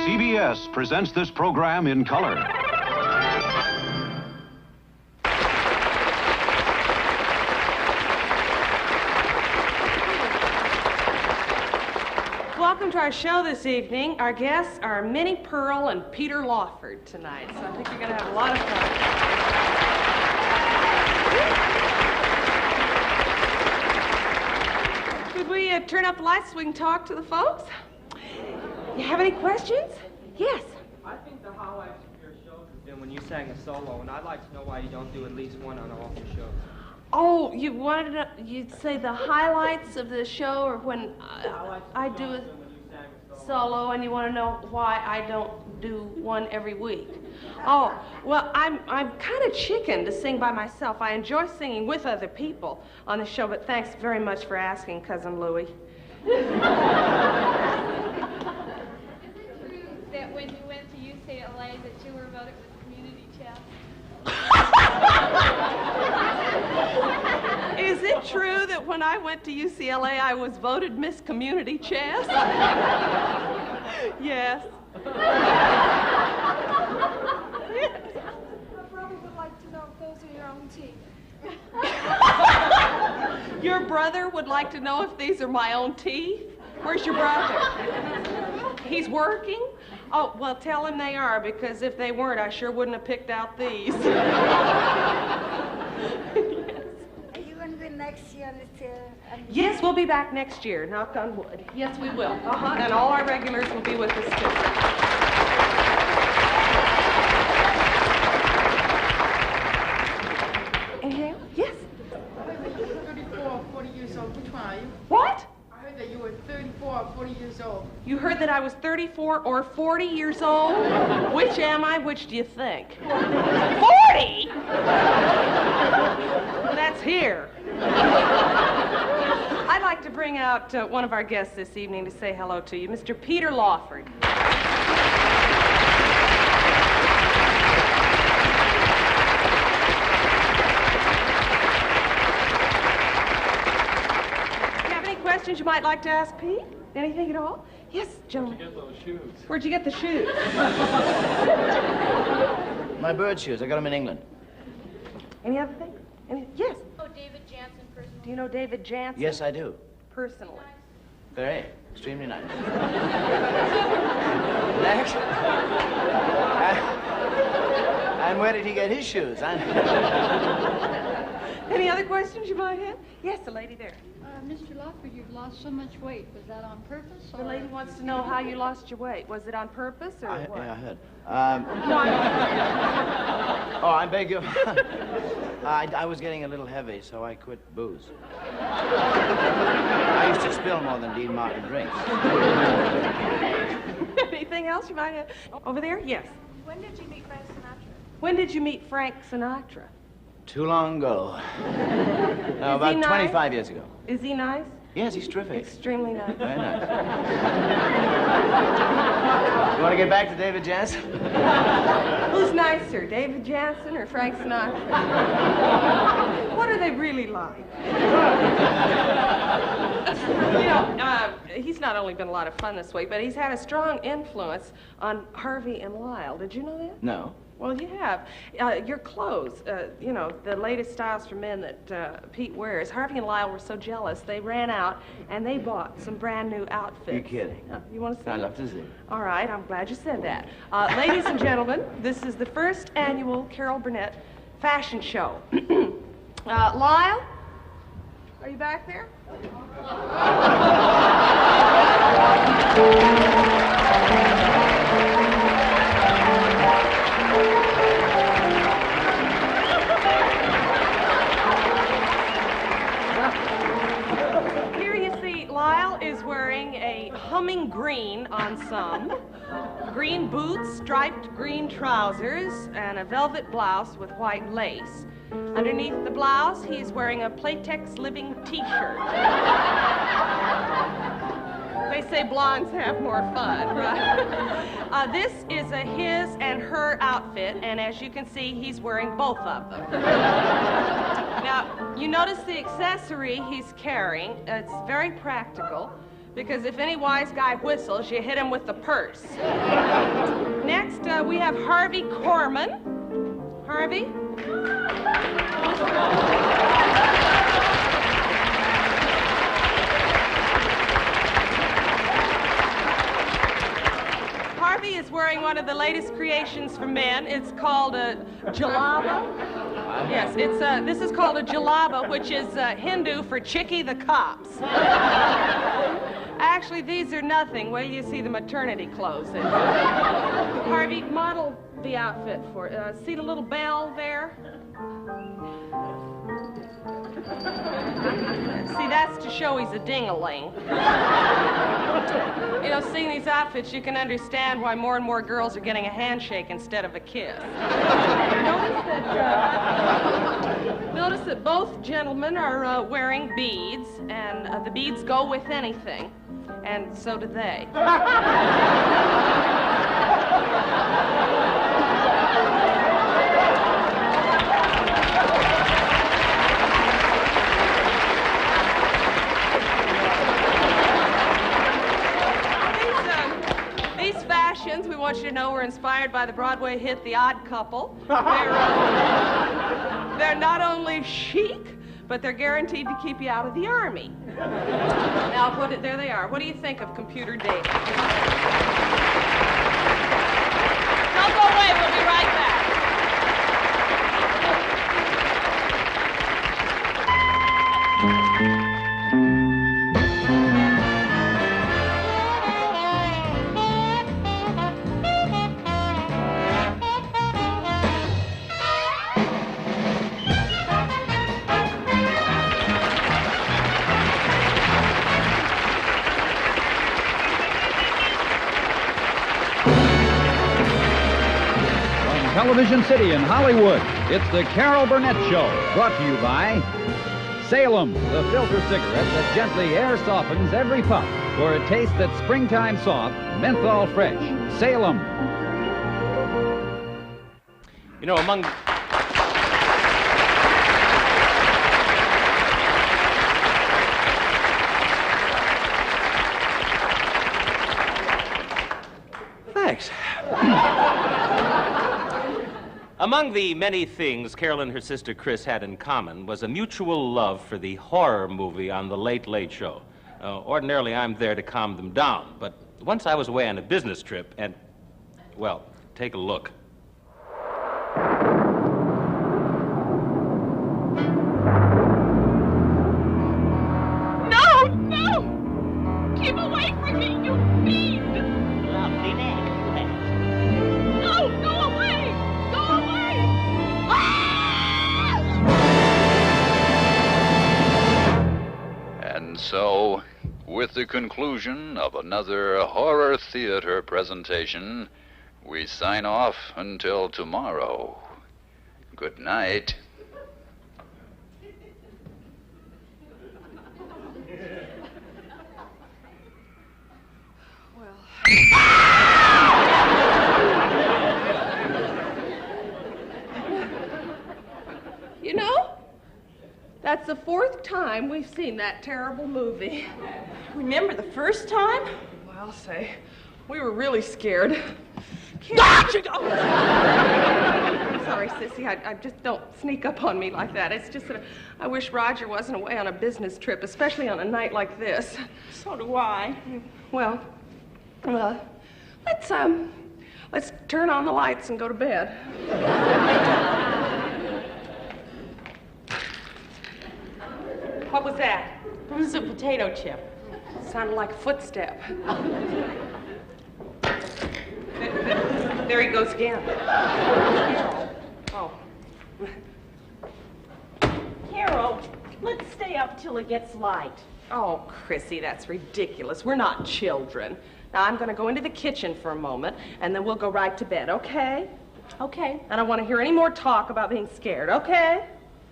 CBS presents this program in color. Welcome to our show this evening. Our guests are Minnie Pearl and Peter Lawford tonight, so I think you're going to have a lot of fun. Could we turn up the lights so we can talk to the folks? You have any questions? Yes. I think the highlights of your shows have been when you sang a solo, and I'd like to know why you don't do at least one on all of your shows. Oh, you wanted to, you'd say the highlights of the show, or when I do a solo, and you want to know why I don't do one every week. Oh, well, I'm kind of chicken to sing by myself. I enjoy singing with other people on the show, but thanks very much for asking, Cousin Louie. That when you went to UCLA that you were voted with community chess? Is it true that when I went to UCLA I was voted Miss Community Chess? Yes. My brother would like to know if those are your own teeth. Your brother would like to know if these are my own teeth? Where's your brother? He's working? Oh, well, tell him they are, because if they weren't, I sure wouldn't have picked out these. Are you going to be next year on this? Yes, we'll be back next year, knock on wood. Yes, we will. And all our regulars will be with us, too. Anything else? Yes? I heard that you were 34 or 40 years old. Which one are you? What? I heard that you were 34 or 40 years old. You heard that I was 34 or 40 years old? Which am I? Which do you think? 40? That's here. I'd like to bring out one of our guests this evening to say hello to you, Mr. Peter Lawford. Questions you might like to ask Pete? Anything at all? Yes, gentlemen. Where'd you get those shoes? Where'd you get the shoes? My bird shoes. I got them in England. Any other thing? Yes. Oh, David Jansen personally. Do you know David Jansen? Yes, I do. Personally. Very. Extremely nice. Next. And where did he get his shoes? Any other questions you might have? Yes, the lady there. Mr. Lawford, you've lost so much weight. Was that on purpose? The lady wants to know how you lost your weight. Was it on purpose or what? Yeah, I heard. No, Oh, I beg your... I was getting a little heavy, so I quit booze. I used to spill more than Dean Martin drinks. Anything else you might have? Over there? Yes. When did you meet Frank Sinatra? When did you meet Frank Sinatra? Too long ago. No, about nice? 25 years ago. Is he nice? Yes, he's terrific. Extremely nice. Very nice. You want to get back to David Jansen? Who's nicer, David Jansen or Frank Sinatra? What are they really like? You know, he's not only been a lot of fun this week, but he's had a strong influence on Harvey and Lyle. Did you know that? No. Well, you have. Your clothes, you know, the latest styles for men that Pete wears. Harvey and Lyle were so jealous, they ran out and they bought some brand new outfits. You're kidding. You want to see? I'd love to see. All right, I'm glad you said that. Ladies and gentlemen, this is the first annual Carol Burnett fashion show. Lyle, are you back there? Here you see Lyle is wearing a humming green on some, green boots, striped green trousers, and a velvet blouse with white lace. Underneath the blouse, he's wearing a Playtex Living t-shirt. They say blondes have more fun, right? This is a his and her outfit, and as you can see, he's wearing both of them. Now, you notice the accessory he's carrying. It's very practical. Because if any wise guy whistles, you hit him with the purse. Next, we have Harvey Korman. Harvey? Harvey is wearing one of the latest creations for men. It's called a jalaba. Yes, this is called a jalaba, which is Hindu for Chickie the Cops. Actually, these are nothing. Wait till you see the maternity clothes. Harvey, model the outfit for it. See the little bell there? See, that's to show he's a ding-a-ling. You know, seeing these outfits, you can understand why more and more girls are getting a handshake instead of a kiss. Notice that both gentlemen are wearing beads, and the beads go with anything, and so do they. We want you to know we're inspired by the Broadway hit The Odd Couple. They're not only chic, but they're guaranteed to keep you out of the Army. Now, there they are. What do you think of computer dating? Don't go away. We'll be right back. Television City in Hollywood, it's the Carol Burnett Show, brought to you by Salem, the filter cigarette that gently air softens every puff for a taste that's springtime soft, menthol fresh. Salem. You know, among... Thanks. Among the many things Carol and her sister Chris had in common was a mutual love for the horror movie on The Late Late Show. Ordinarily, I'm there to calm them down, but once I was away on a business trip and, well, take a look. No! No! Keep away from me, you fiend! Lovely necklace. No! Go away! Go away! And so, with the conclusion of another horror theater presentation, we sign off until tomorrow. Good night. You know, that's the fourth time we've seen that terrible movie. Remember the first time? Well, say, we were really scared. I'm sorry, Sissy. I just don't sneak up on me like that. It's just that I wish Roger wasn't away on a business trip, especially on a night like this. So do I. Well, let's turn on the lights and go to bed. What was that? It was a potato chip. Sounded like a footstep. There he goes again. Oh. Carol, let's stay up till it gets light. Oh, Chrissy, that's ridiculous. We're not children. Now, I'm going to go into the kitchen for a moment, and then we'll go right to bed, okay? Okay. I don't want to hear any more talk about being scared, okay?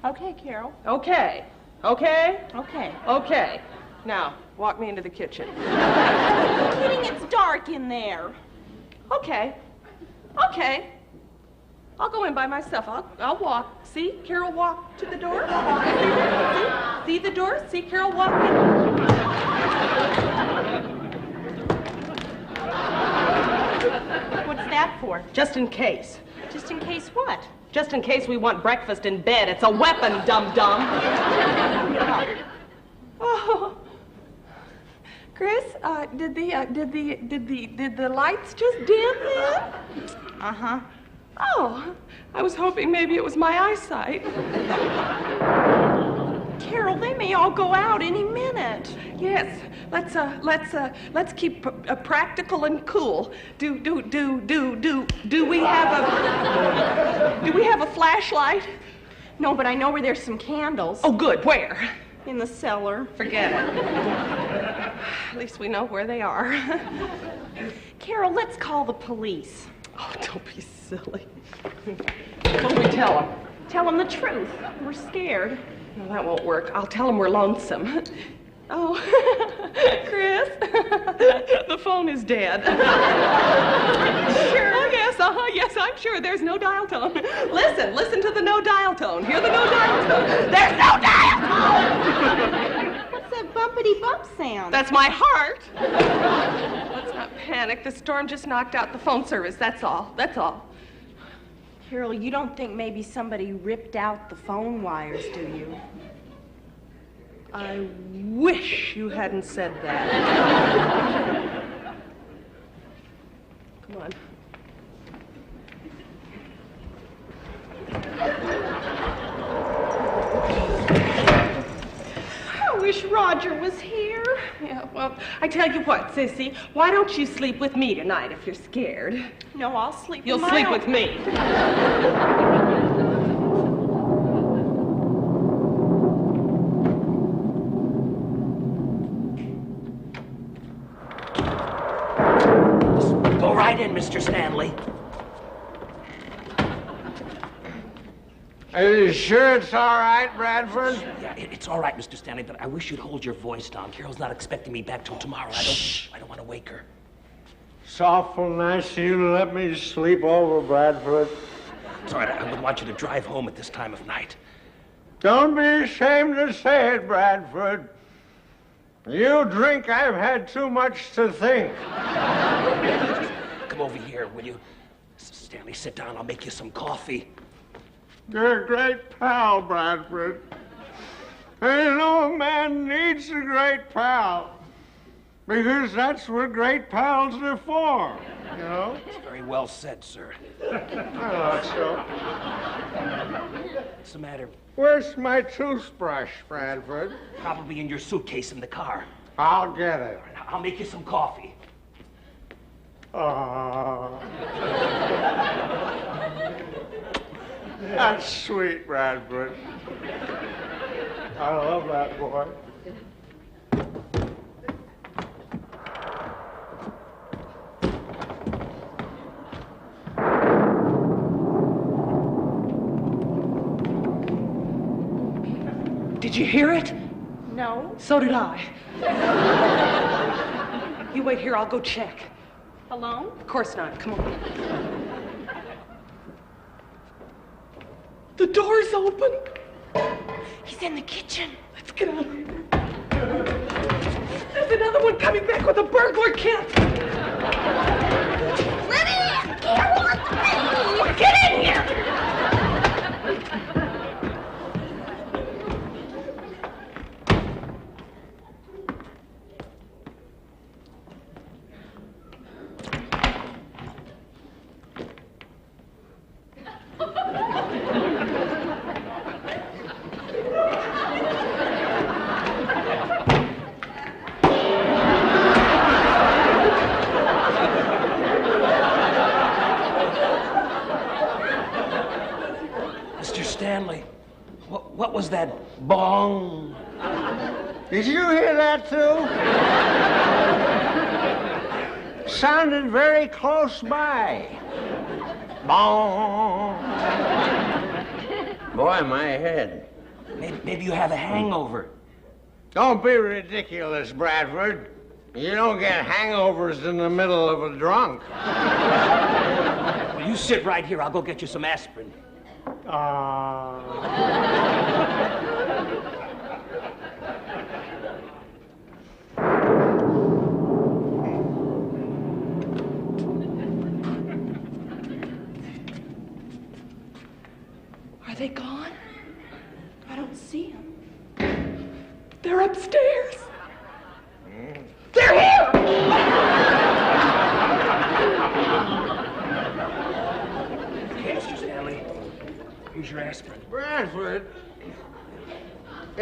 Okay, Carol. Okay. Okay? Okay. Okay. Now, walk me into the kitchen. Kidding, it's dark in there. Okay. Okay. I'll go in by myself. I'll walk. See? Carol walk to the door. See the door? See Carol walk in? for? Just in case. Just in case what? Just in case we want breakfast in bed. It's a weapon, dum-dum. Oh. Chris, did the lights just dim then? Uh-huh. Oh, I was hoping maybe it was my eyesight. Carol, they may all go out any minute. Yes, let's keep practical and cool. Do we have a flashlight? No, but I know where there's some candles. Oh, good. Where? In the cellar. Forget it. At least we know where they are. Carol, let's call the police. Oh, don't be silly. What do we tell them? Tell them the truth. We're scared. No, that won't work. I'll tell them we're lonesome. Oh, Chris, the phone is dead. Sure? Oh, yes, yes, I'm sure. There's no dial tone. Listen to the no dial tone. Hear the no dial tone. There's no dial tone! What's that bumpity bump sound? That's my heart. Let's not panic. The storm just knocked out the phone service. That's all. Carol, you don't think maybe somebody ripped out the phone wires, do you? I wish you hadn't said that. Come on. I wish Roger was here. Yeah, well, I tell you what, Sissy, why don't you sleep with me tonight if you're scared? No, I'll sleep You'll with sleep my with me. Go right in, Mr. Stanley. Are you sure it's all right, Bradford? Yeah, it's all right, Mr. Stanley, but I wish you'd hold your voice down. Carol's not expecting me back till tomorrow. I don't want to wake her. It's awful nice of you to let me sleep over, Bradford. It's all right. I wouldn't want you to drive home at this time of night. Don't be ashamed to say it, Bradford. You drink, I've had too much to think. Come over here, will you? Stanley, sit down. I'll make you some coffee. You're a great pal, Bradford. And you know, a man needs a great pal. Because that's what great pals are for, you know? It's very well said, sir. I thought so. What's the matter? Where's my toothbrush, Bradford? Probably in your suitcase in the car. I'll get it. I'll make you some coffee. That's sweet, Bradford. I love that boy. Did you hear it? No. So did I. You wait here, I'll go check. Alone? Of course not. Come on. The door's open. He's in the kitchen. Let's get out of here. There's another one coming back with a burglar kit. Let me in! Carol, Get in here! Stanley, what was that bong? Did you hear that, too? Sounded very close by. Bong. Boy, my head. Maybe you have a hangover. Don't be ridiculous, Bradford. You don't get hangovers in the middle of a drunk. Well, you sit right here. I'll go get you some aspirin.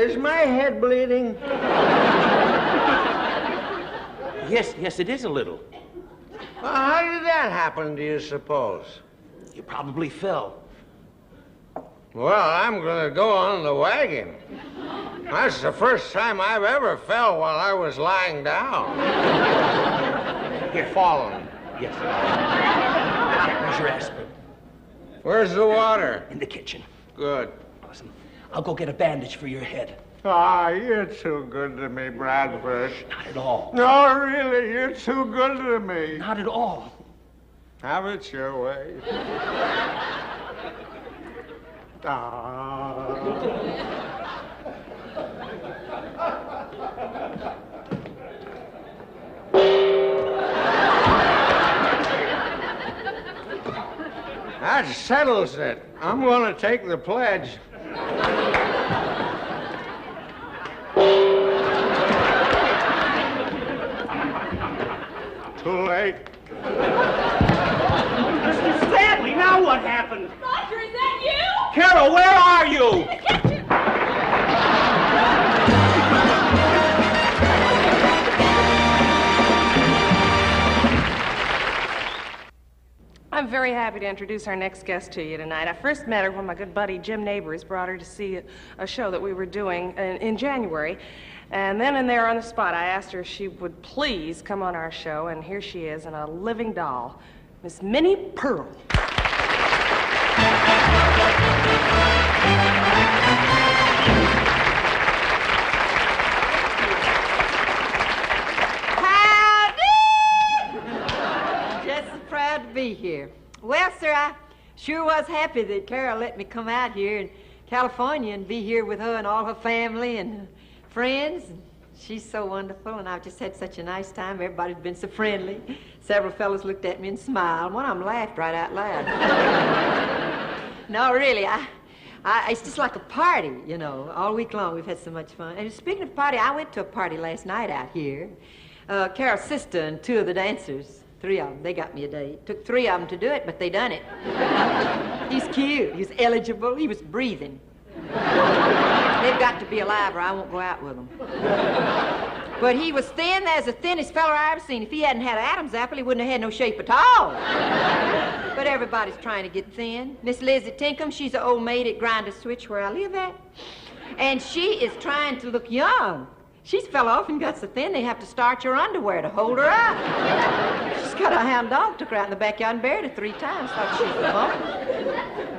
Is my head bleeding? Yes, it is a little. Well, how did that happen, do you suppose? You probably fell. Well, I'm gonna go on the wagon. That's the first time I've ever fell while I was lying down. Here. Fallen. Yes. Where's your aspirin? Where's the water? In the kitchen. Good. Listen, I'll go get a bandage for your head. Ah, you're too good to me, Bradford. Not at all. No, really, you're too good to me. Not at all. Have it your way. Ah. That settles it. I'm going to take the pledge. Too late. Mr. Stanley, now what happened? Roger, is that you? Carol, where are you? I'm very happy to introduce our next guest to you tonight. I first met her when my good buddy Jim Neighbors brought her to see a show that we were doing in January. And then and there on the spot, I asked her if she would please come on our show, and here she is in a living doll, Miss Minnie Pearl. Proud to be here. Well, sir, I sure was happy that Carol let me come out here in California and be here with her and all her family and her friends. She's so wonderful, and I've just had such a nice time. Everybody's been so friendly. Several fellows looked at me and smiled. One of them laughed right out loud. No, really, it's just like a party, you know. All week long we've had so much fun. And speaking of party, I went to a party last night out here. Carol's sister and two of the dancers. 3 of them. They got me a date. Took 3 of them to do it, but they done it. He's cute. He's eligible. He was breathing. They've got to be alive or I won't go out with them. But he was thin as the thinnest fella I ever seen. If he hadn't had an Adam's apple, he wouldn't have had no shape at all. But everybody's trying to get thin. Miss Lizzie Tinkham, she's an old maid at Grinder Switch where I live at. And she is trying to look young. She's fell off and got so thin they have to starch her underwear to hold her up. She's got a hound dog, took her out in the backyard and buried her 3 times. Thought she was a bum.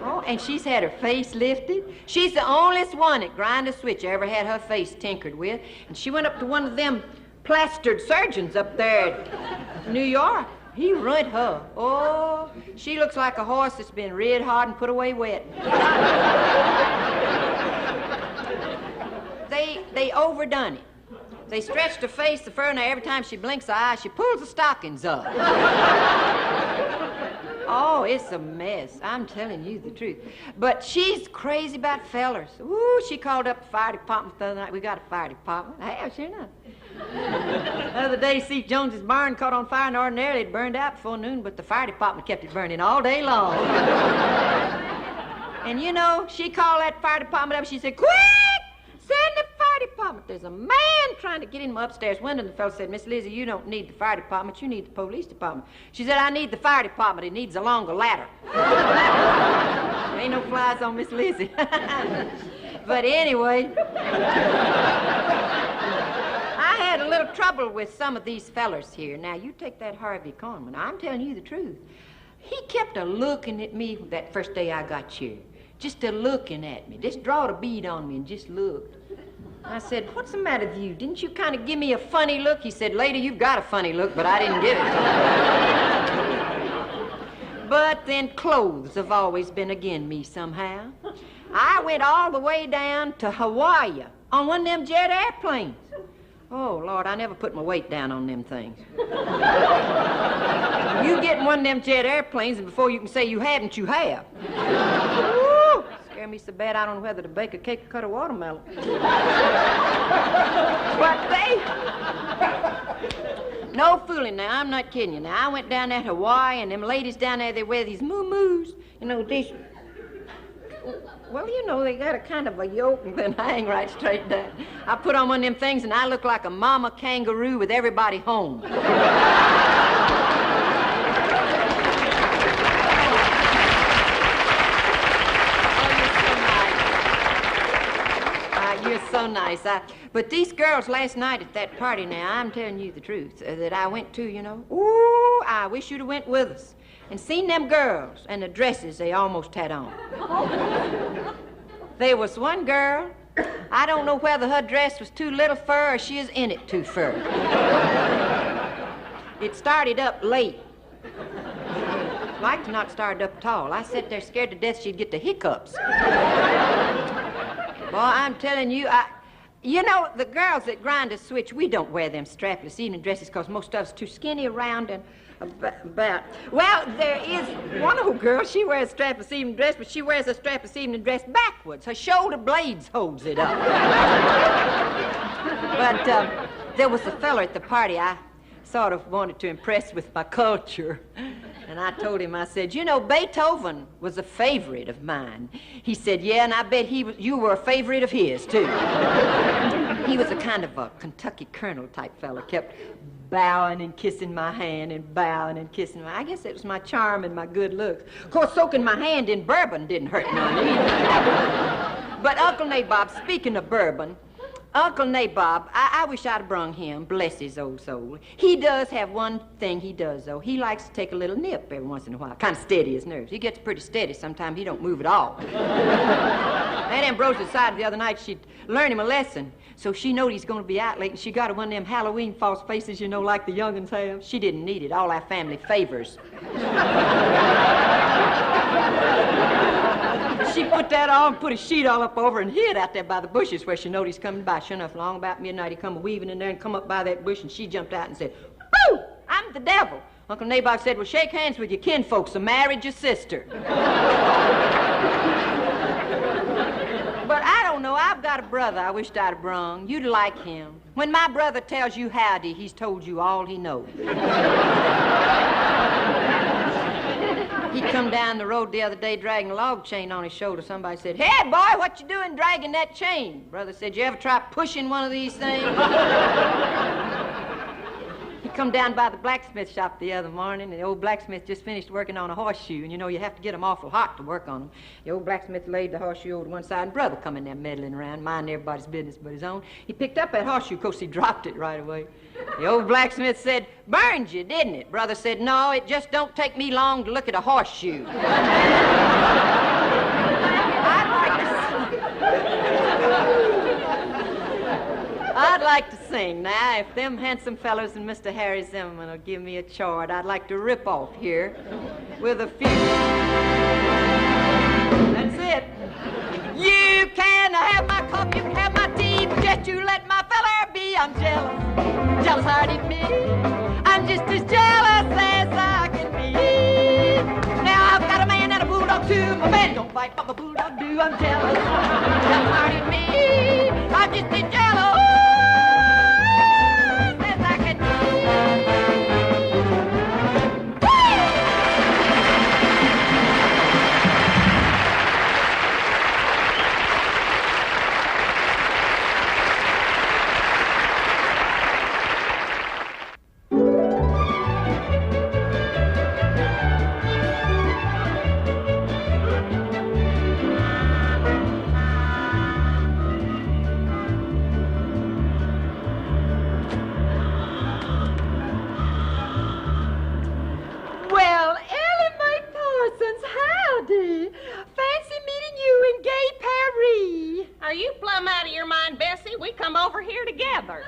Oh, and she's had her face lifted. She's the onlyest one at Grinder Switch ever had her face tinkered with. And she went up to one of them plastered surgeons up there at New York. He ruined her. Oh, she looks like a horse that's been rid hard and put away wet. They overdone it. They stretched her face so far now every time she blinks her eyes, she pulls the stockings up. Oh, it's a mess. I'm telling you the truth. But she's crazy about fellers. Ooh, she called up the fire department the other night. We got a fire department. I have, sure enough. The other day, see, Jones's barn caught on fire, and ordinarily it burned out before noon, but the fire department kept it burning all day long. And you know, she called that fire department up and she said, "Quick! Send the fire department. There's a man trying to get in my upstairs window." And the fellow said, "Miss Lizzie, you don't need the fire department. You need the police department." She said, "I need the fire department. It needs a longer ladder." There ain't no flies on Miss Lizzie. But anyway, I had a little trouble with some of these fellers here. Now, you take that Harvey Conman. I'm telling you the truth. He kept a-looking at me that first day I got here. Just a-looking at me. Just drawed a bead on me and just looked. I said, "What's the matter with you? Didn't you kind of give me a funny look?" He said, "Lady, you've got a funny look, but I didn't give it." But then clothes have always been again me somehow. I went all the way down to Hawaii on one of them jet airplanes. Oh, Lord, I never put my weight down on them things. You get in one of them jet airplanes, and before you can say you haven't, you have. Woo! Scare me so bad I don't know whether to bake a cake or cut a watermelon. But no fooling now, I'm not kidding you. Now, I went down there to Hawaii, and them ladies down there, they wear these moo-moos. You know, these... Well, you know, they got a kind of a yoke and then hang right straight down. I put on one of them things and I look like a mama kangaroo with everybody home. You're so nice. But these girls last night at that party now, I'm telling you the truth, that I went to, you know. Ooh, I wish you'd have went with us and seen them girls and the dresses they almost had on. There was one girl, I don't know whether her dress was too little fur or she is in it too fur. It started up late. Like to not start up at all. I sat there scared to death she'd get the hiccups. Boy, I'm telling you, you know, the girls that grind a switch, we don't wear them strapless evening dresses because most of us too skinny around and about. Well, there is one old girl, she wears a strapless evening dress, but she wears a strapless evening dress backwards. Her shoulder blades holds it up. But there was a fella at the party I sort of wanted to impress with my culture. And I told him, I said, you know, Beethoven was a favorite of mine. He said, yeah, and I bet you were a favorite of his, too. He was a kind of a Kentucky colonel type fella, kept bowing and kissing my hand and bowing and kissing my... I guess it was my charm and my good looks. Of course, soaking my hand in bourbon didn't hurt none either. But Uncle Nabob, speaking of bourbon, Uncle Nabob, I wish I'd brung him, bless his old soul. He does have one thing he does, though. He likes to take a little nip every once in a while, kind of steady his nerves. He gets pretty steady. Sometimes he don't move at all. Aunt Ambrosia decided the other night she'd learn him a lesson. So she knowed he's going to be out late, and she got her one of them Halloween false faces, you know, like the young'uns have. She didn't need it. All our family favors. She put that on, put a sheet all up over and hid out there by the bushes where she knowed he's coming by. Sure enough, long about midnight, he come weaving in there and come up by that bush, and she jumped out and said, "Boo! I'm the devil." Uncle Nabob said, "Well, shake hands with your kinfolks, so married your sister." But I don't know, I've got a brother I wished I'd brung. You'd like him. When my brother tells you howdy, he's told you all he knows. He come down the road the other day dragging a log chain on his shoulder. Somebody said, "Hey, boy, what you doing dragging that chain?" Brother said, "You ever try pushing one of these things?" He come down by the blacksmith shop the other morning, and the old blacksmith just finished working on a horseshoe, and you know you have to get them awful hot to work on them. The old blacksmith laid the horseshoe over to one side, and brother come in there meddling around, minding everybody's business but his own. He picked up that horseshoe, of course he dropped it right away. The old blacksmith said, "Burned you, didn't it?" Brother said, "No, it just don't take me long to look at a horseshoe." I'd like to sing now. If them handsome fellows and Mr. Harry Zimmerman will give me a chord, I'd like to rip off here with a few. That's it. You can have my coffee, you can have my tea, but just you let my fella be. I'm jealous, jealous-hearted me. I'm just as jealous as I can be. Now I've got a man and a bulldog too. My man don't bite, but my bulldog do. I'm jealous, jealous-hearted me. I'm just as jealous. Are you plumb out of your mind, Bessie? We come over here together.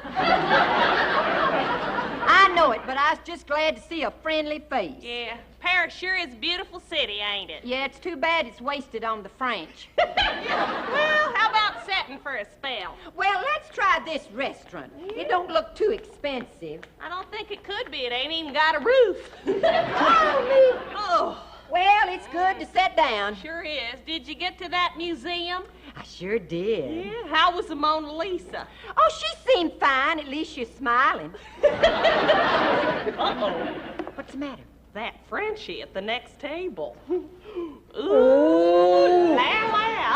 I know it, but I was just glad to see a friendly face. Yeah, Paris sure is a beautiful city, ain't it? Yeah, it's too bad it's wasted on the French. Well, how about setting for a spell? Well, let's try this restaurant. Yeah. It don't look too expensive. I don't think it could be. It ain't even got a roof. Oh. Well, it's good to sit down. Sure is. Did you get to that museum? I sure did. Yeah, how was the Mona Lisa? Oh, she seemed fine. At least she's smiling. Uh-oh. What's the matter? That Frenchie at the next table. Ooh, la la.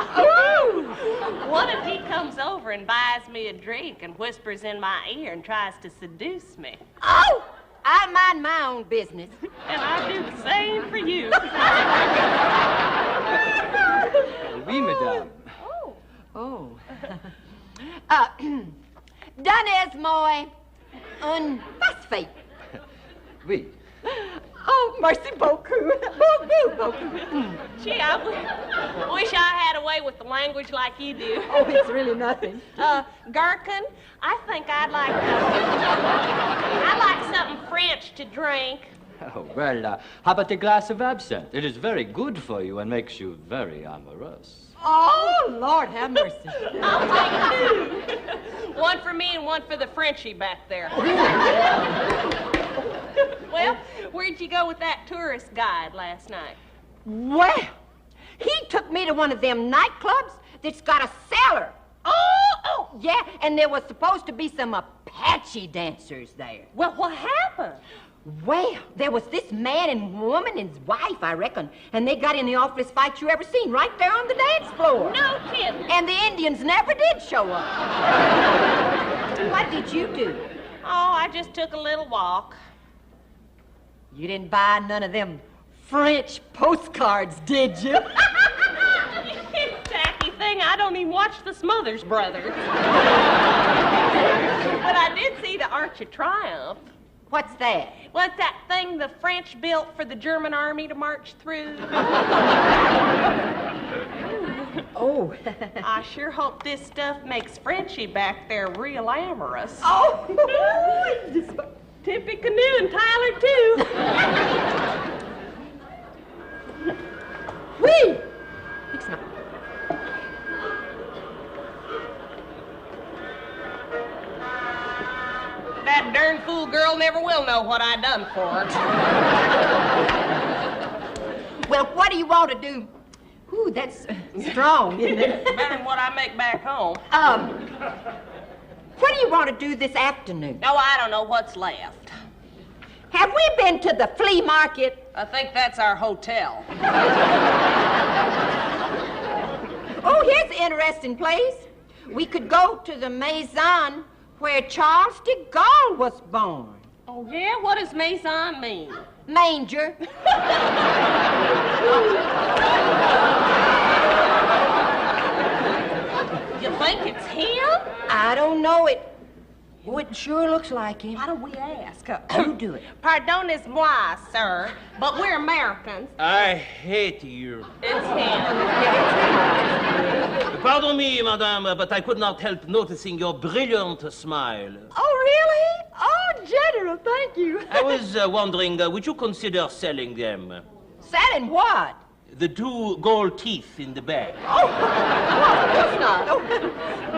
What if he comes over and buys me a drink and whispers in my ear and tries to seduce me? Oh! I mind my own business. And I do the same for you. Oui, madame. Oh. Donnez-moi un phosphate. Oui. Oh, merci beaucoup. Beaucoup. Gee, I wish I had a way with the language like you do. Oh, it's really nothing. Gherkin, I think I'd like something French to drink. Oh, well, how about a glass of absinthe? It is very good for you and makes you very amorous. Oh, Lord, have mercy. I'll take two. One for me and one for the Frenchie back there. Well, where'd you go with that tourist guide last night? Well, he took me to one of them nightclubs that's got a cellar. Oh, yeah, and there was supposed to be some Apache dancers there. Well, what happened? Well, there was this man and woman and his wife, I reckon, and they got in the awfulest fight you ever seen, right there on the dance floor. No kidding. And the Indians never did show up. What did you do? Oh, I just took a little walk. You didn't buy none of them French postcards, did you? Tacky thing, I don't even watch the Smothers Brothers. But I did see the Arch of Triumph. What's that? What's that thing the French built for the German army to march through? Oh. I sure hope this stuff makes Frenchie back there real amorous. Oh! Tippy Canoe and Tyler, too. Whee! It's not. That darn fool girl never will know what I done for her. Well, what do you want to do? Ooh, that's strong, isn't it? Better than what I make back home. What do you want to do this afternoon? No, I don't know what's left. Have we been to the flea market? I think that's our hotel. Oh, here's an interesting place. We could go to the Maison where Charles de Gaulle was born. Oh, yeah? What does Maison mean? Manger. You think it's him? I don't know it. Oh, it sure looks like him. Why don't we ask? You do it. Pardonnez-moi, sir, but we're Americans. I hate you. It's him. Pardon me, madame, but I could not help noticing your brilliant smile. Oh, really? Oh, General, thank you. I was wondering, would you consider selling them? Selling what? The 2 gold teeth in the bag. Oh, of course not. Oh.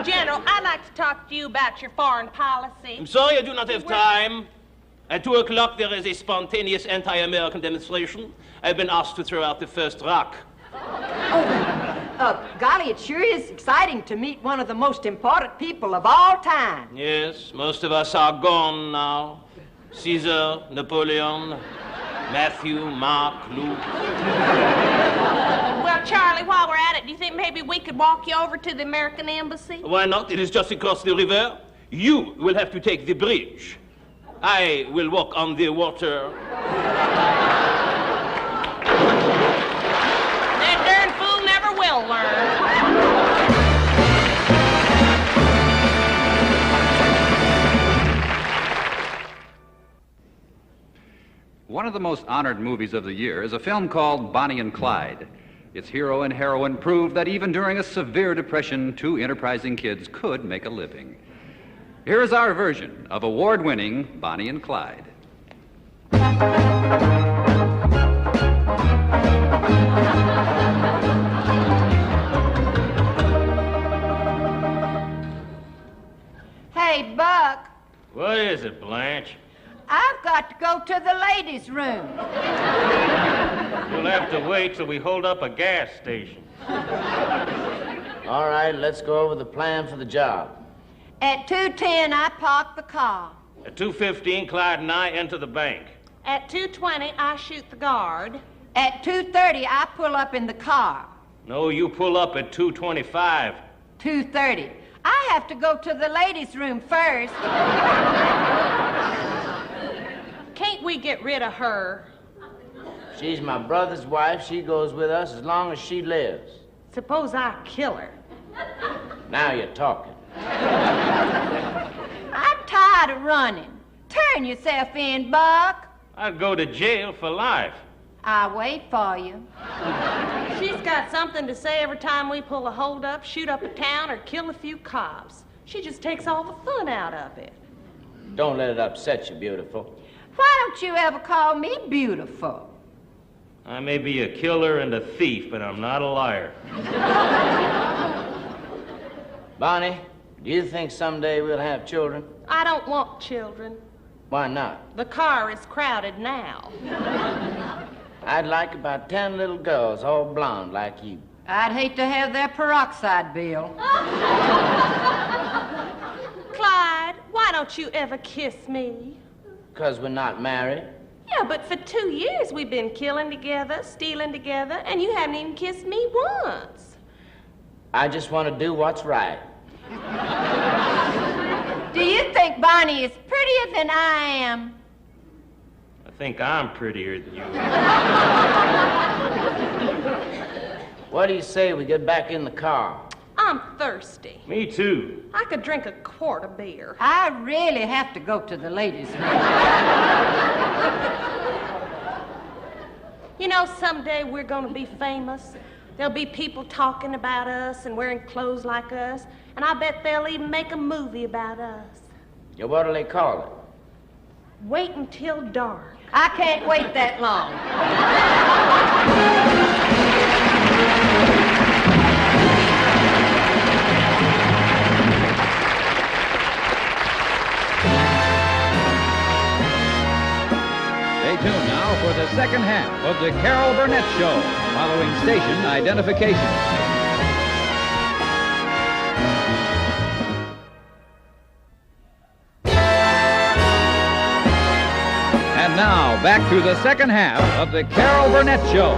General, I'd like to talk to you about your foreign policy. I'm sorry I do not have time. At 2 o'clock, there is a spontaneous anti-American demonstration. I've been asked to throw out the first rock. Golly, it sure is exciting to meet one of the most important people of all time. Yes, most of us are gone now. Caesar, Napoleon, Matthew, Mark, Luke. Well, Charlie, while we're at it, do you think maybe we could walk you over to the American Embassy? Why not? It is just across the river. You will have to take the bridge. I will walk on the water. That darn fool never will learn. One of the most honored movies of the year is a film called Bonnie and Clyde. Its hero and heroine proved that even during a severe depression, 2 enterprising kids could make a living. Here is our version of award-winning Bonnie and Clyde. Hey, Buck, What is it, Blanche? I've got to go to the ladies' room. You'll have to wait till we hold up a gas station. All right, let's go over the plan for the job. At 2:10, I park the car. At 2:15, Clyde and I enter the bank. At 2:20, I shoot the guard. At 2:30, I pull up in the car. No, you pull up at 2:25. 2:30. I have to go to the ladies' room first. Can't we get rid of her? She's my brother's wife. She goes with us as long as she lives. Suppose I kill her. Now you're talking. I'm tired of running. Turn yourself in, Buck. I'd go to jail for life. I'll wait for you. She's got something to say every time we pull a hold up, shoot up a town, or kill a few cops. She just takes all the fun out of it. Don't let it upset you, beautiful. Why don't you ever call me beautiful? I may be a killer and a thief, but I'm not a liar. Bonnie, do you think someday we'll have children? I don't want children. Why not? The car is crowded now. I'd like about 10 little girls, all blonde like you. I'd hate to have their peroxide bill. Clyde, why don't you ever kiss me? 'Cause we're not married. Yeah, but for 2 years we've been killing together, stealing together, and you haven't even kissed me once. I just want to do what's right. Do you think Bonnie is prettier than I am? I think I'm prettier than you. What do you say we get back in the car? I'm thirsty. Me too. I could drink a quart of beer. I really have to go to the ladies' room. You know, someday we're going to be famous. There'll be people talking about us and wearing clothes like us, and I bet they'll even make a movie about us. Yeah, what'll they call it? Wait until dark. I can't wait that long. Stay tuned now for the second half of the Carol Burnett Show, following station identification. And now, back to the second half of the Carol Burnett Show.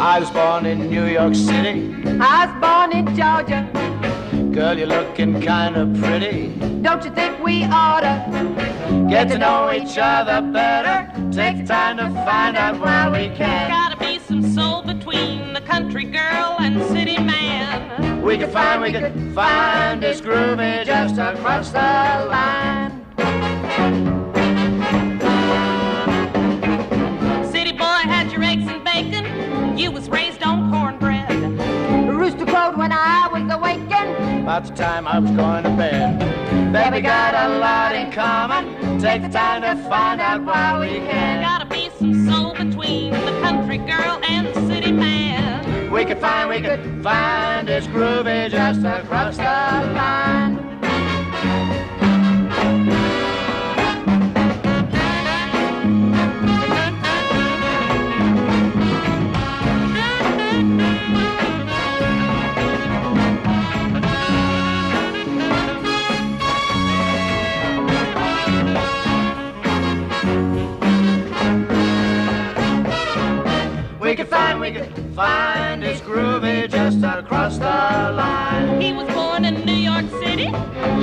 I was born in New York City. I was born in Georgia. Girl, you're looking kind of pretty. Don't you think we oughta Get to know each other better. Take time to find out why we can. Gotta be some soul between the country girl and city man. We could find this groovy just across the line. City boy had your eggs and bacon. You was raised on cornbread. The rooster crowed when I was awakened. About the time I was going to bed. Bet we got a lot in common. Take the time to find out why we can. Gotta be some soul between the country girl and the city man. We could find this groovy just across the line. We could find this groovy just across the line. He was born in New York City.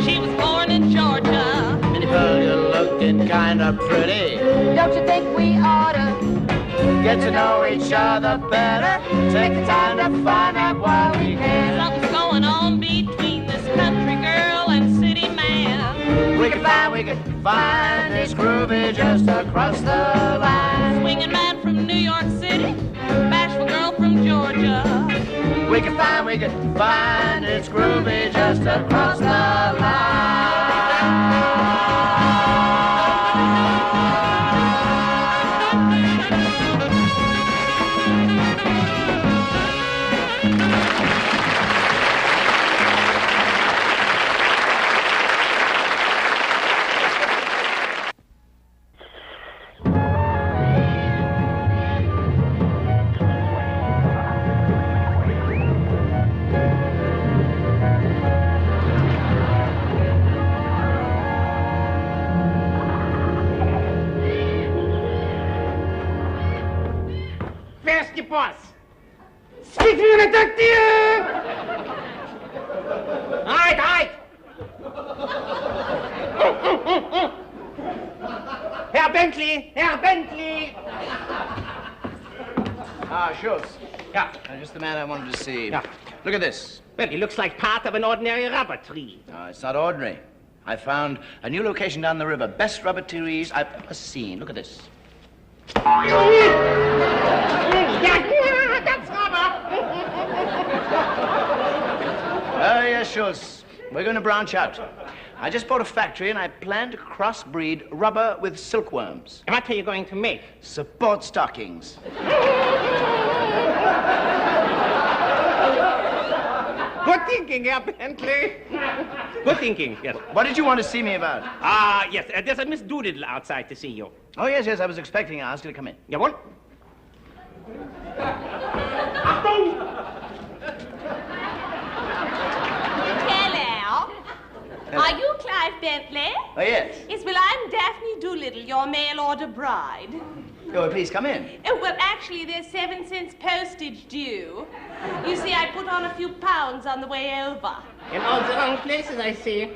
She was born in Georgia. And girl, you're looking kind of pretty. Don't you think we oughta Get to know each other better. Take the time to find out why we can. Something's going on between this country girl and city man. We could find this groovy just across the line. Swinging man from New York City. Bashful girl from Georgia. We could find this groovy just across the line. Where's the boss? Speak to the detective! All right. Herr Bentley! Ah, Schultz. Yeah. Just the man I wanted to see. Yeah. Look at this. Well, he looks like part of an ordinary rubber tree. No, it's not ordinary. I found a new location down the river. Best rubber trees I've ever seen. Look at this. Yeah, that's rubber. Oh, yes, Schultz. We're going to branch out. I just bought a factory, and I plan to crossbreed rubber with silkworms. What are you going to make? Support stockings. Good thinking, Herr Bentley. Good thinking, yes. What did you want to see me about? Yes, there's a Miss Doolittle outside to see you. Oh, yes, I was expecting her. I asked her to come in. Jawohl. Hello. Are you Clive Bentley? Oh, yes. Yes, well, I'm Daphne Doolittle, your mail order bride. Oh, please come in. Oh, well, actually, there's 7 cents postage due. You see, I put on a few pounds on the way over. In all the wrong places, I see.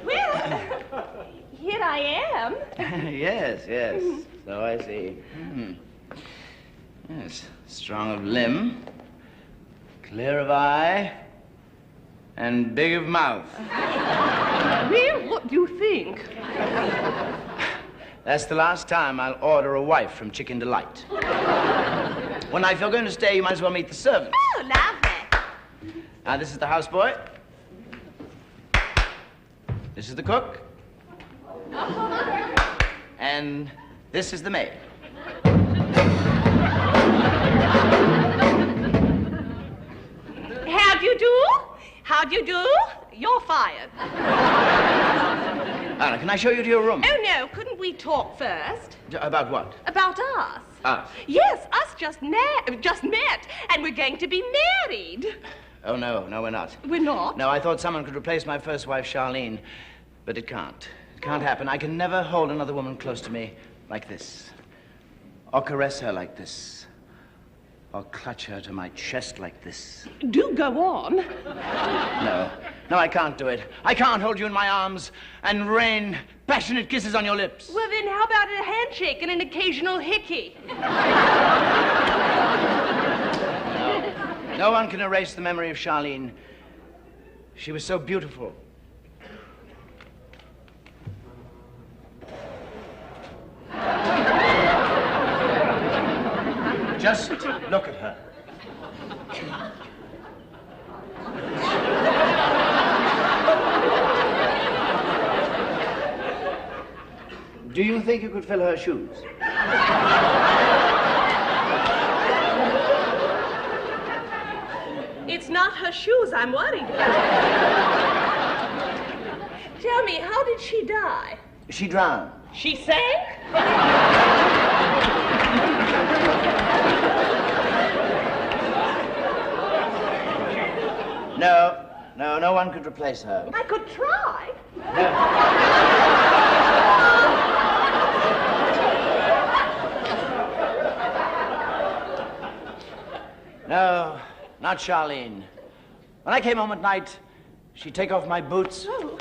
Well, here I am. Yes. So I see. Yes, strong of limb, clear of eye, and big of mouth. Well, what do you think? That's the last time I'll order a wife from Chicken Delight. One night, if you're going to stay, you might as well meet the servants. Oh, lovely. Now, this is the houseboy. This is the cook. And this is the maid. How do you do? You're fired. Anna, can I show you to your room? Oh, no. Couldn't we talk first? About what? About us. Us? Yes, us just met, and we're going to be married. Oh, no, we're not. We're not? No, I thought someone could replace my first wife, Charlene, but it can't. It can't happen. I can never hold another woman close to me like this, or caress her like this, or clutch her to my chest like this. Do go on. No, I can't do it. I can't hold you in my arms and rain passionate kisses on your lips. Well, then how about a handshake and an occasional hickey? No one can erase the memory of Charlene. She was so beautiful. Just look at her. Do you think you could fill her shoes? It's not her shoes I'm worried about. Tell me, how did she die? She drowned. She sank? No one could replace her. I could try. No, not Charlene. When I came home at night, she'd take off my boots. Oh.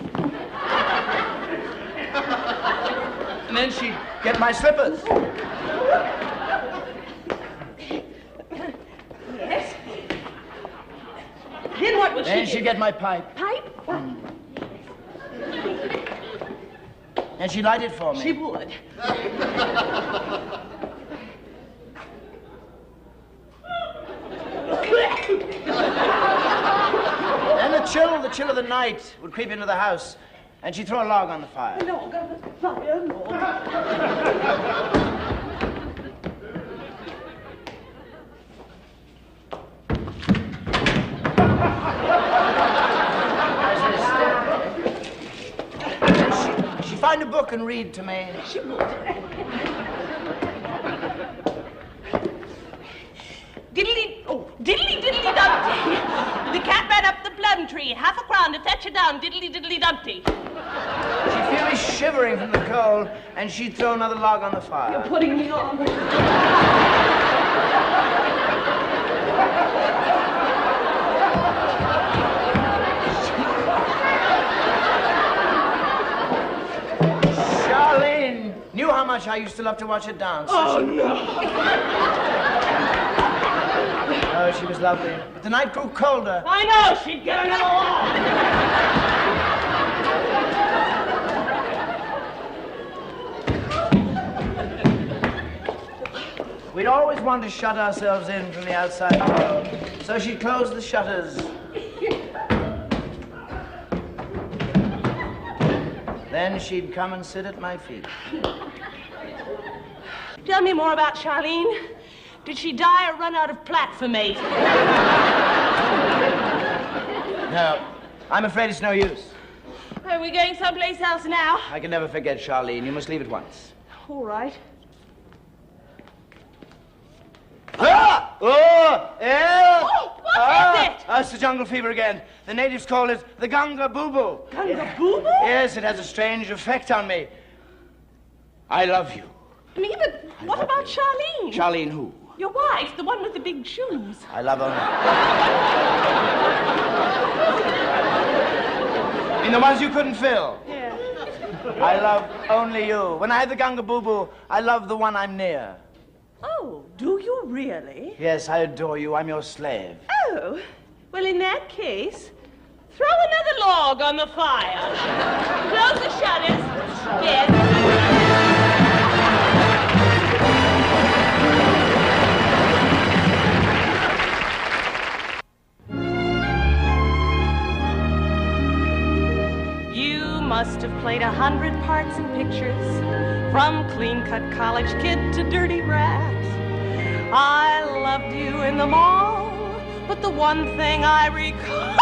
And then she'd get my slippers. Yes. Then what would she do? Then she'd get my pipe. Pipe? And she'd light it for me. She would. And the chill of the night would creep into the house, and she'd throw a log on the fire. Log on the fire, Lord. She'd find a book and read to me. She would. Diddly-diddly-dumpty. The cat ran up the plum tree. tree. Half a crown to fetch you down, diddly-diddly-dumpty. She'd feel me shivering from the cold, and she'd throw another log on the fire. You're putting me on. Charlene knew how much I used to love to watch her dance. Oh, no. Oh, she was lovely. But the night grew colder. I know, she'd get another log. We'd always want to shut ourselves in from the outside world, so she'd close the shutters. Then she'd come and sit at my feet. Tell me more about Charlene. Did she die or run out of platformate? No, I'm afraid it's no use. Are we going someplace else now? I can never forget Charlene. You must leave at once. All right. Ah! Oh! What is it? It's the jungle fever again. The natives call it the Ganga Boo-Boo. Ganga Boo-Boo? Yes, it has a strange effect on me. I love you. Me, but what about Charlene? Charlene who? Your wife, the one with the big shoes. I love her. In the ones you couldn't fill. Yeah. I love only you. When I have the Ganga Boo-Boo, I love the one I'm near. Oh, do you really? Yes, I adore you. I'm your slave. Oh, well, in that case, throw another log on the fire. Close the shutters. Yes. You must have played 100 parts in pictures, from clean-cut college kid to dirty rat. I loved you in the mall, but the one thing I recall...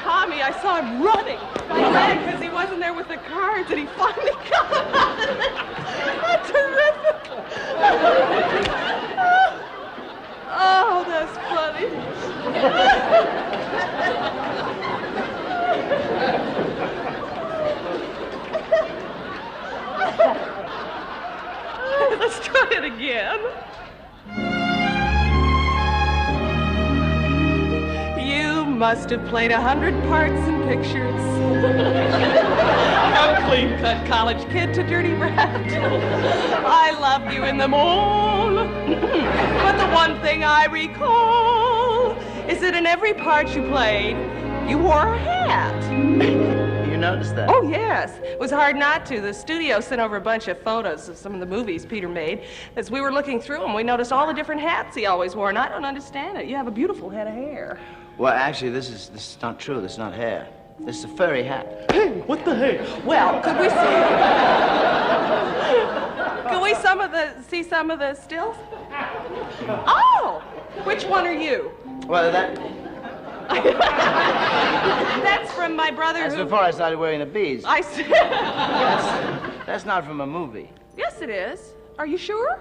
Tommy, I saw him running. I ran because he wasn't there with the cards, and he finally got out of it. That's terrific. Oh, that's funny. Let's try it again. Must have played 100 parts in pictures. From clean-cut college kid to dirty rat. I loved you in them all. But the one thing I recall is that in every part you played, you wore a hat. You noticed that? Oh, yes. It was hard not to. The studio sent over a bunch of photos of some of the movies Peter made. As we were looking through them, we noticed all the different hats he always wore, and I don't understand it. You have a beautiful head of hair. Well, actually, this is not true. This is not hair. This is a furry hat. Hey, what the heck? Well, could we see some of the stills? Oh, which one are you? Well, that's from my brother. That's before I started wearing the beads. I see. That's not from a movie. Yes, it is. Are you sure?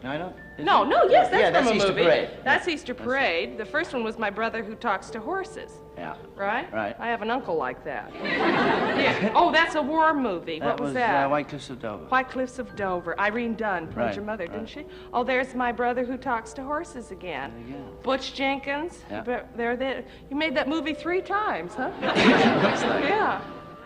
No, I don't. No, yes, that's that's from a Easter movie. Parade. That's Easter Parade. The first one was My Brother Who Talks to Horses. Yeah. Right? Right. I have an uncle like that. Yeah. Oh, that's a war movie. What was that? White Cliffs of Dover. White Cliffs of Dover. Irene Dunn played Right, your mother, right. didn't she? Oh, there's My Brother Who Talks to Horses again. Butch Jenkins. Yeah. You made that movie 3 times, huh? Looks like it. Yeah.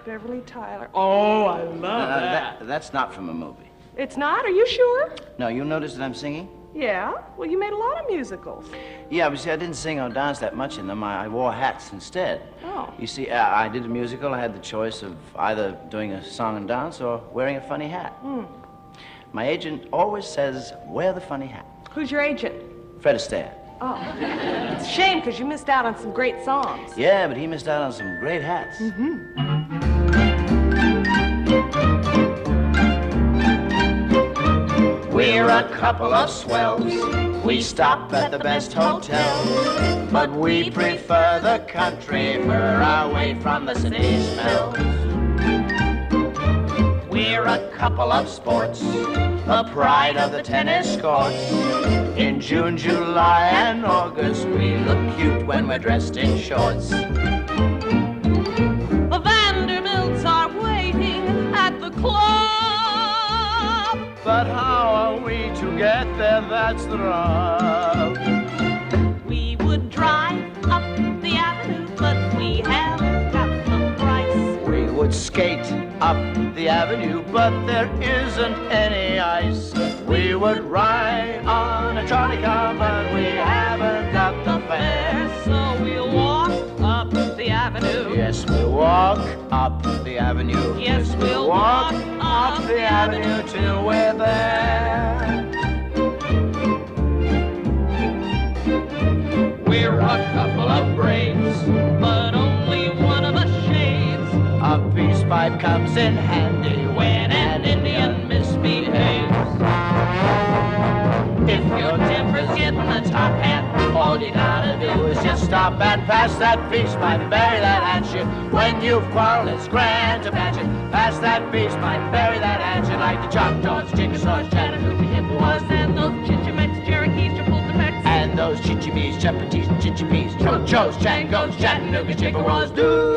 Beverly Tyler. Oh, I love that. That's not from a movie. It's not? Are you sure? No, you notice that I'm singing? Yeah. Well, you made a lot of musicals. Yeah, but see, I didn't sing or dance that much in them. I wore hats instead. Oh. You see, I did a musical. I had the choice of either doing a song and dance or wearing a funny hat. My agent always says, wear the funny hat. Who's your agent? Fred Astaire. Oh. It's a shame because you missed out on some great songs. Yeah, but he missed out on some great hats. Mm-hmm. We're a couple of swells. We stop at the best hotels, but we prefer the country far away from the city smells. We're a couple of sports, the pride of the tennis courts. In June, July, and August, we look cute when we're dressed in shorts. The Vanderbilts are waiting at the club. But how are we to get there? That's the rub. We would drive up the avenue, but we haven't got the price. We would skate up the avenue, but there isn't any ice. We would ride on a trolley car, but we haven't got the fare. So we'll walk up the avenue. Yes, we'll walk up the avenue. Yes, we'll walk up the avenue till we're there. We're a couple of braves, but only one of us shaves. A peace pipe comes in handy When an Indian misbehaves. If your temper's getting the top hat, all you gotta do is just stop and pass that peace pipe and bury that hatchet. When you've quarreled, it's grand to patch it. Pass that peace pipe and bury that hatchet like the Choctaws, Chickasaws, Chattanooga, Chippewas, and those Chichimex, Cherokees, Chapultepec, and those Chichimees, Chapatis, Chichipees, Chochos, Changos, Chattanooga, Chippewas do.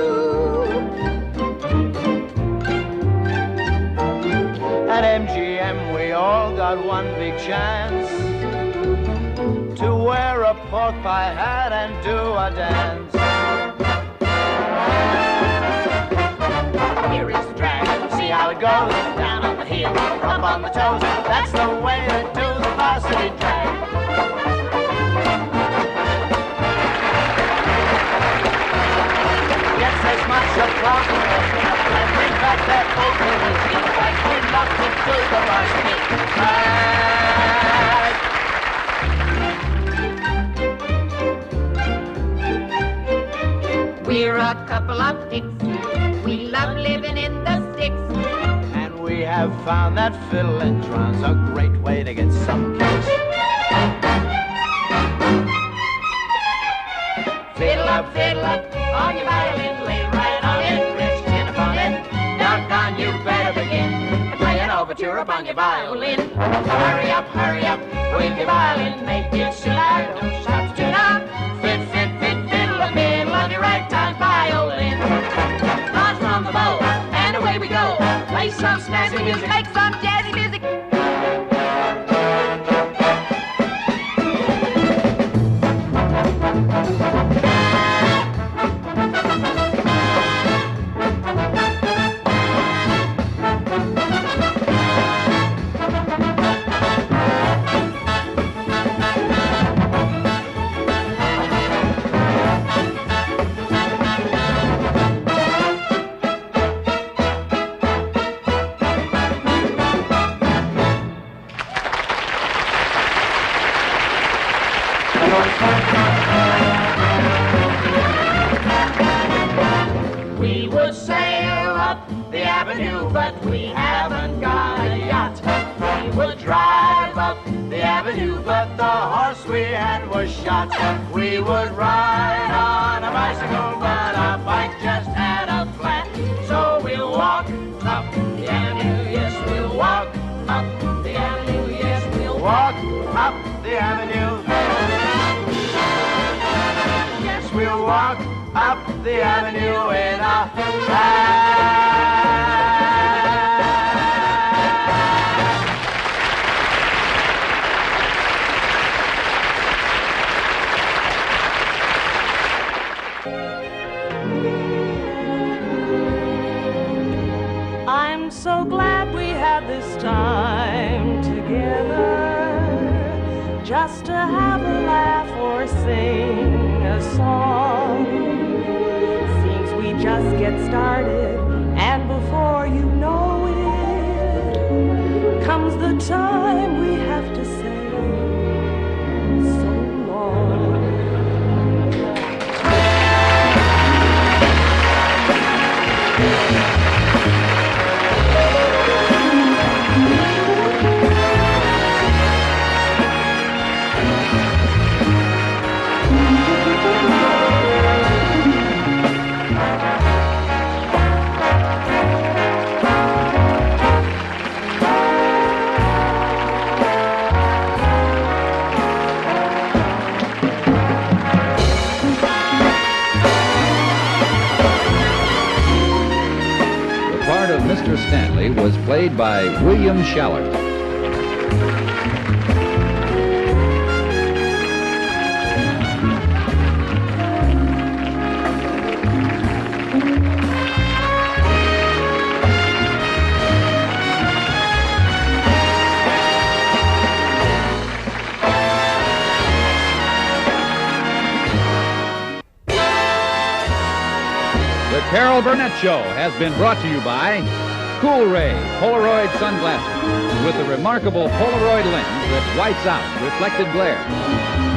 At MGM, we all got one big chance to wear a pork pie hat and do a dance. Here is the drag, see how it goes. Down on the heel, up on the toes. That's the way to do the varsity drag. Yes, there's much applause. And bring back that old movie. Like we love to do the varsity drag. We're a couple of dicks. We love living in the sticks. And we have found that fiddle-and-tron's a great way to get some kicks. Fiddle up, on your violin, lay right on it, rest your chin upon it. Doggone, you better begin and play an overture upon your violin. Hurry up, with your violin, make it slide, don't stop to tune up. Fit, fiddle a middle on your ragtime violin. Launch from the bow, and away we go. Play some snazzy music, make some jazzy music. We would sail up the avenue, but we haven't got a yacht. We would drive up the avenue, but the horse we had was shot. We would ride on a bicycle, but our bike just had a flat. So we'll walk up the avenue, yes, we'll walk up the avenue, yes, we'll walk up the avenue. Yes, we'll walk up the avenue in a I'm so glad we had this time together, just to have a laugh or sing a song. Seems we just get started, and before you know it, comes the time we have to say so long. played by William Shallert. The Carol Burnett Show has been brought to you by Cool Ray Polaroid sunglasses with a remarkable Polaroid lens that whites out reflected glare.